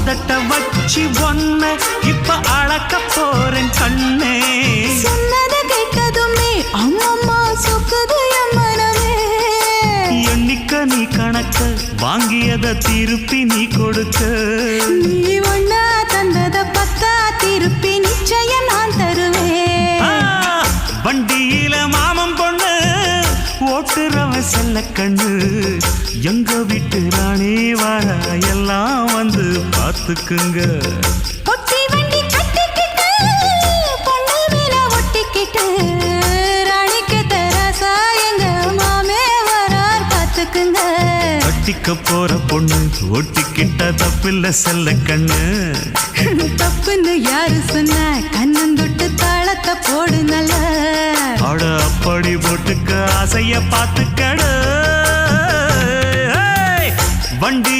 உதட்ட வச்சு ஒன்ன இப்ப அளக்க போறேன் கண்ணே. சொன்னதை கேட்டதுமே அம்மம்மா சொக்குது என் மனமே. எண்ணிக்க நீ கணக்க வாங்கியத திருப்பி நீ கொடுக்க. நீ ஒன்னா தந்தத பத்தா திருப்பி நிச்சயம் நான் தருவேன். வண்டியில மாமன் பொண்ணு ஓட்டுறவன் செல்ல கண்ணு. எங்க வீட்டு ராணி வர எல்லாம் வந்து பார்த்துக்குங்க. ஒட்டி வண்டி கட்டிக்கிட்டு பொண்ணு மேல ஒட்டிக்கிட்டு ராணிக்கு தராசா எங்க மாமே வரார் பார்த்துக்குங்க. கட்டிக்க போற பொண்ணு ஒட்டிக்கிட்ட தப்பில்ல செல்ல கண்ணு. தப்புன்னு யாரு சொன்ன கண்ணந்தொட்டு தாளத்தை போடு நல்ல. அட அப்படி போட்டுக்க ஆசைய பார்த்துக்கடு. வண்டி